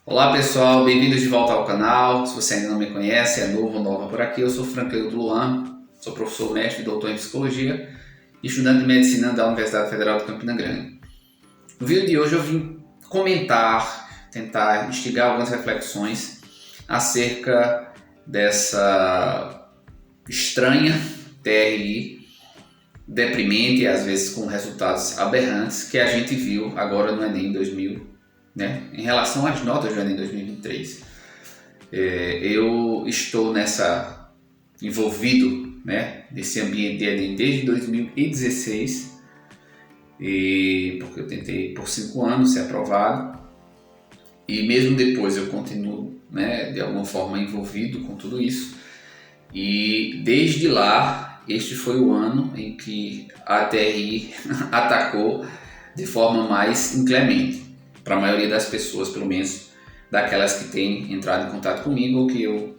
Olá pessoal, bem-vindos de volta ao canal. Se você ainda não me conhece, é novo ou nova por aqui, eu sou Franklin Luan, sou professor mestre e doutor em psicologia e estudante de medicina da Universidade Federal de Campina Grande. No vídeo de hoje eu vim comentar, tentar instigar algumas reflexões acerca dessa estranha TRI, deprimente e às vezes com resultados aberrantes que a gente viu agora no Enem 2000. Em relação às notas do Enem 2023, eu estou envolvido nesse ambiente de Enem desde 2016, porque eu tentei por 5 anos ser aprovado, e mesmo depois eu continuo de alguma forma envolvido com tudo isso, e desde lá este foi o ano em que a TRI atacou de forma mais inclemente. Para a maioria das pessoas, pelo menos daquelas que têm entrado em contato comigo ou que eu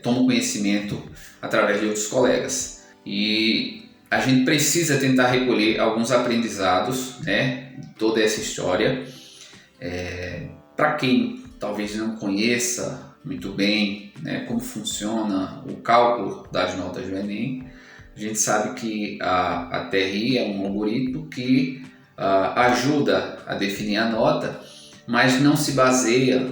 tomo conhecimento através de outros colegas. E a gente precisa tentar recolher alguns aprendizados de toda essa história. Para quem talvez não conheça muito bem como funciona o cálculo das notas do Enem, a gente sabe que a TRI é um algoritmo que ajuda a definir a nota, mas não se baseia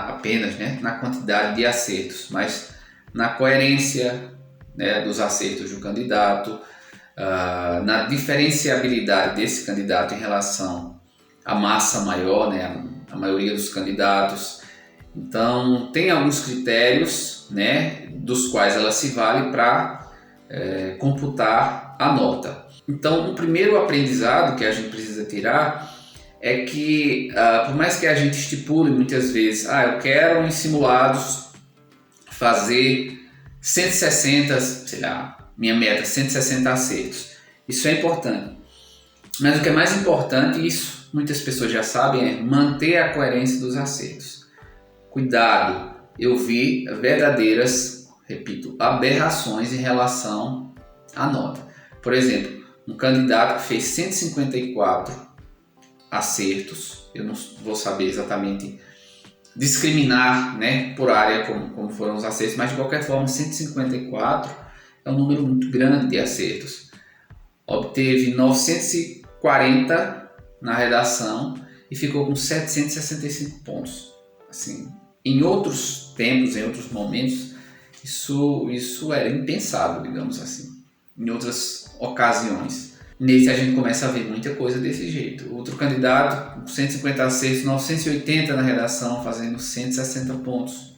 apenas na quantidade de acertos, mas na coerência dos acertos do candidato, na diferenciabilidade desse candidato em relação à massa maior, a maioria dos candidatos. Então tem alguns critérios dos quais ela se vale para computar a nota. Então, o primeiro aprendizado que a gente precisa tirar é que, por mais que a gente estipule muitas vezes, eu quero em simulados fazer 160, minha meta, 160 acertos. Isso é importante. Mas o que é mais importante, e isso muitas pessoas já sabem, é manter a coerência dos acertos. Cuidado, eu vi verdadeiras, repito, aberrações em relação à nota. Por exemplo, um candidato que fez 154 acertos, eu não vou saber exatamente discriminar por área como foram os acertos, mas de qualquer forma 154 é um número muito grande de acertos. Obteve 940 na redação e ficou com 765 pontos. Assim, em outros tempos, em outros momentos, isso era impensável, digamos assim. Em outras ocasiões. Nesse a gente começa a ver muita coisa desse jeito. Outro candidato com 150 acertos, 980 na redação, fazendo 160 pontos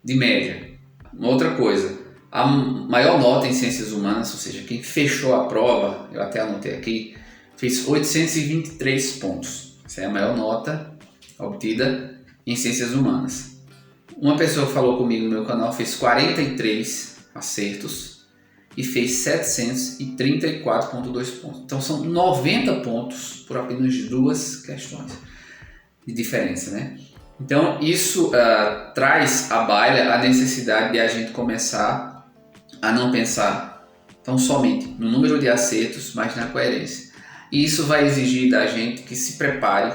de média. Uma outra coisa, a maior nota em ciências humanas, ou seja, quem fechou a prova, eu até anotei aqui, fez 823 pontos. Essa é a maior nota obtida em ciências humanas. Uma pessoa que falou comigo no meu canal fez 43 acertos e fez 734,2 pontos. Então são 90 pontos por apenas 2 questões de diferença, Então isso traz à baila a necessidade de a gente começar a não pensar tão somente no número de acertos, mas na coerência. E isso vai exigir da gente que se prepare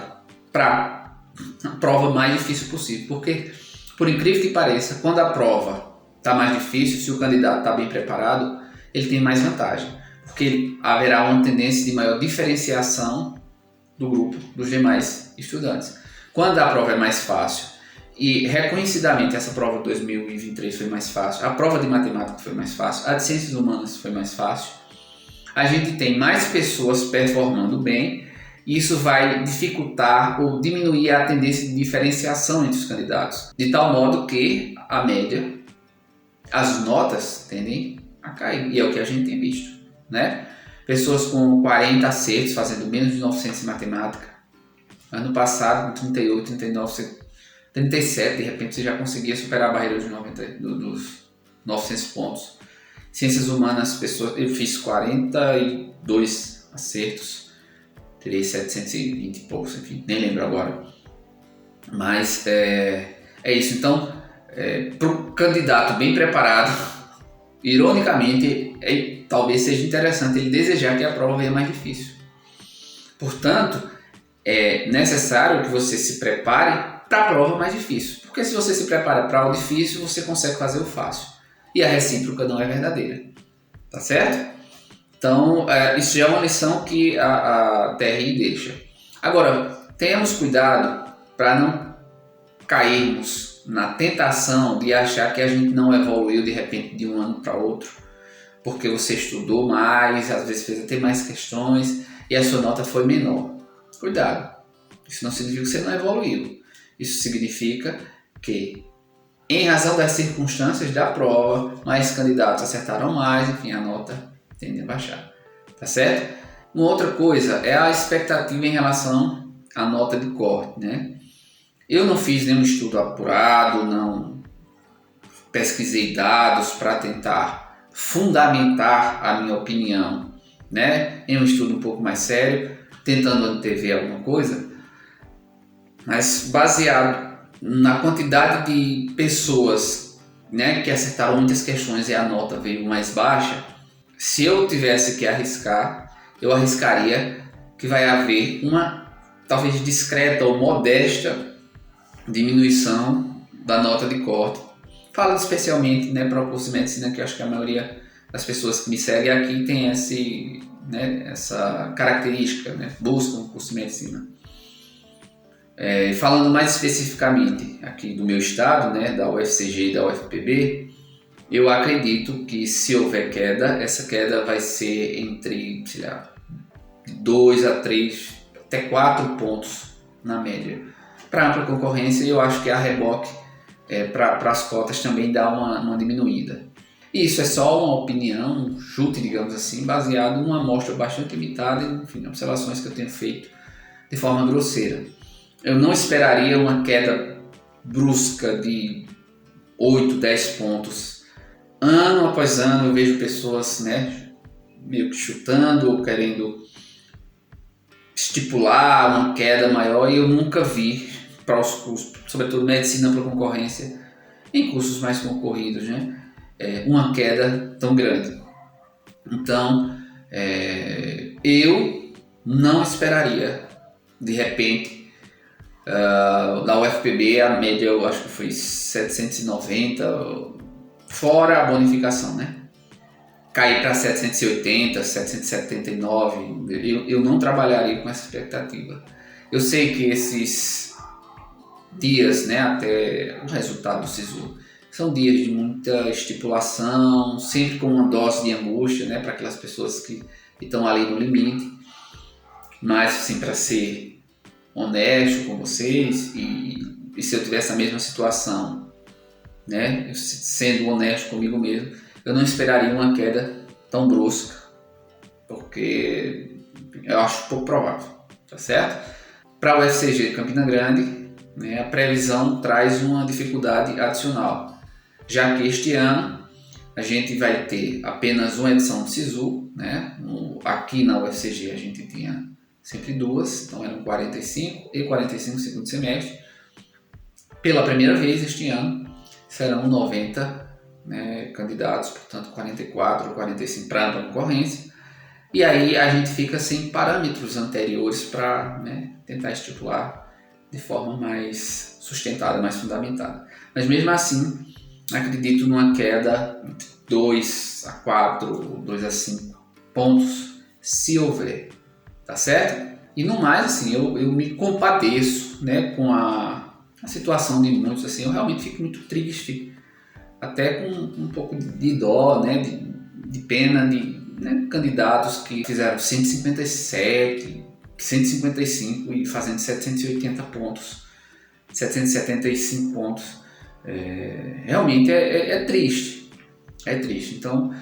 para a prova mais difícil possível, porque, por incrível que pareça, quando a prova está mais difícil, se o candidato está bem preparado, ele tem mais vantagem, porque haverá uma tendência de maior diferenciação do grupo dos demais estudantes. Quando a prova é mais fácil, e reconhecidamente essa prova de 2023 foi mais fácil, a prova de matemática foi mais fácil, a de ciências humanas foi mais fácil, a gente tem mais pessoas performando bem, e isso vai dificultar ou diminuir a tendência de diferenciação entre os candidatos, de tal modo que a média, as notas tendem a cair, e é o que a gente tem visto, Pessoas com 40 acertos fazendo menos de 900 em matemática, ano passado com 38, 39, 37, de repente você já conseguia superar a barreira dos 900 pontos. Ciências humanas, eu fiz 42 acertos, terei 720 e poucos, enfim, nem lembro agora, mas é isso. Então, para o candidato bem preparado, ironicamente, talvez seja interessante ele desejar que a prova venha mais difícil. Portanto, é necessário que você se prepare para a prova mais difícil. Porque se você se prepara para o difícil, você consegue fazer o fácil. E a recíproca não é verdadeira. Tá certo? Então, isso já é uma lição que a TRI deixa. Agora, tenhamos cuidado para não cairmos na tentação de achar que a gente não evoluiu de repente de um ano para outro, porque você estudou mais, às vezes fez até mais questões e a sua nota foi menor. Cuidado, isso não significa que você não evoluiu. Isso significa que, em razão das circunstâncias da prova, mais candidatos acertaram mais, enfim, a nota tende a baixar. Tá certo? Uma outra coisa é a expectativa em relação à nota de corte, né? Eu não fiz nenhum estudo apurado, não pesquisei dados para tentar fundamentar a minha opinião, né? Em um estudo um pouco mais sério, tentando antever alguma coisa, mas baseado na quantidade de pessoas, né, que acertaram muitas questões e a nota veio mais baixa, se eu tivesse que arriscar, eu arriscaria que vai haver uma talvez discreta ou modesta diminuição da nota de corte. Falando especialmente, né, para o curso de medicina, que eu acho que a maioria das pessoas que me seguem aqui tem essa característica, né, buscam o curso de medicina. Falando mais especificamente aqui do meu estado, né, da UFCG e da UFPB, eu acredito que se houver queda, essa queda vai ser entre, 2 a 3, até 4 pontos na média. Para ampla concorrência, eu acho que a reboque para as cotas também dá uma diminuída. Isso é só uma opinião, um chute, digamos assim, baseado numa amostra bastante limitada, enfim, observações que eu tenho feito de forma grosseira. Eu não esperaria uma queda brusca de 8, 10 pontos. Ano após ano eu vejo pessoas, né, meio que chutando ou querendo estipular uma queda maior, e eu nunca vi para os cursos, sobretudo medicina para concorrência, em cursos mais concorridos, né, uma queda tão grande. Então, eu não esperaria, de repente, da UFPB a média eu acho que foi 790, fora a bonificação, né? Cair para 780, 779, eu não trabalharia com essa expectativa. Eu sei que esses dias, né, até o resultado do SISU, são dias de muita estipulação, sempre com uma dose de angústia, né, para aquelas pessoas que estão ali no limite. Mas, assim, para ser honesto com vocês, e se eu tivesse a mesma situação, né, sendo honesto comigo mesmo, eu não esperaria uma queda tão brusca, porque eu acho pouco provável, tá certo? Para o UFCG de Campina Grande, né, a previsão traz uma dificuldade adicional, já que este ano a gente vai ter apenas uma edição do SISU, né? Aqui na UFCG a gente tinha sempre duas, então eram 45 e 45 segundo semestre. Pela primeira vez este ano serão 90, né, candidatos, portanto 44 ou 45 para ampla concorrência. E aí a gente fica sem parâmetros anteriores para, né, tentar estipular de forma mais sustentada, mais fundamentada. Mas mesmo assim, acredito numa queda de 2 a 4, 2 a 5 pontos, se houver, tá certo? E no mais, assim, eu me compadeço, né, com a situação de muitos, assim, eu realmente fico muito triste, até com um pouco de dó, né, de pena de, né, candidatos que fizeram 157, 155 e fazendo 780 pontos, 775 pontos. Realmente é triste, é triste. Então,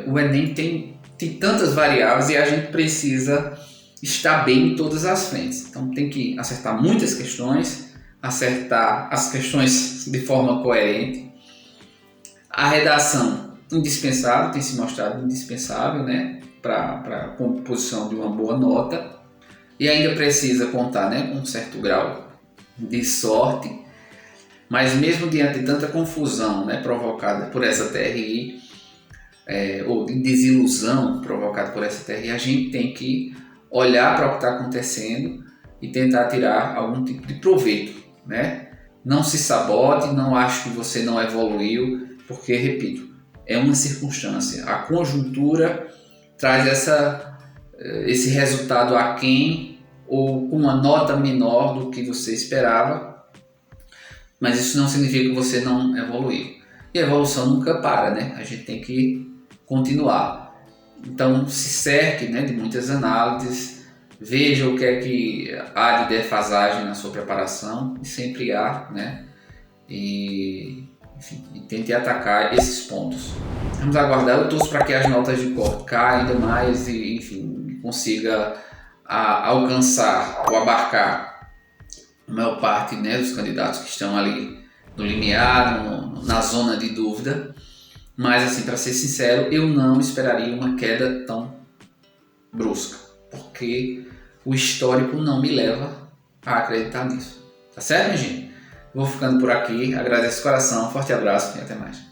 o Enem tem tantas variáveis e a gente precisa estar bem em todas as frentes. Então, tem que acertar muitas questões, acertar as questões de forma coerente. A redação, indispensável, tem se mostrado indispensável, né, para a composição de uma boa nota. E ainda precisa contar, né, com um certo grau de sorte, mas mesmo diante de tanta confusão, né, provocada por essa TRI, ou de desilusão provocada por essa TRI, a gente tem que olhar para o que está acontecendo e tentar tirar algum tipo de proveito né? Não se sabote, não ache que você não evoluiu, porque, repito, é uma circunstância. A conjuntura traz esse resultado aquém ou com uma nota menor do que você esperava, mas isso não significa que você não evoluiu. E a evolução nunca para, né? A gente tem que continuar. Então, se cerque, né, de muitas análises, veja o que é que há de defasagem na sua preparação, e sempre há, né? E, enfim, e tente atacar esses pontos. Vamos aguardar. Eu torço para que as notas de corte caia ainda mais e, enfim, consiga alcançar ou abarcar a maior parte, né, dos candidatos que estão ali no limiar, na zona de dúvida. Mas, assim, para ser sincero, eu não esperaria uma queda tão brusca, porque o histórico não me leva a acreditar nisso. Tá certo, minha gente? Vou ficando por aqui, agradeço de coração, forte abraço e até mais.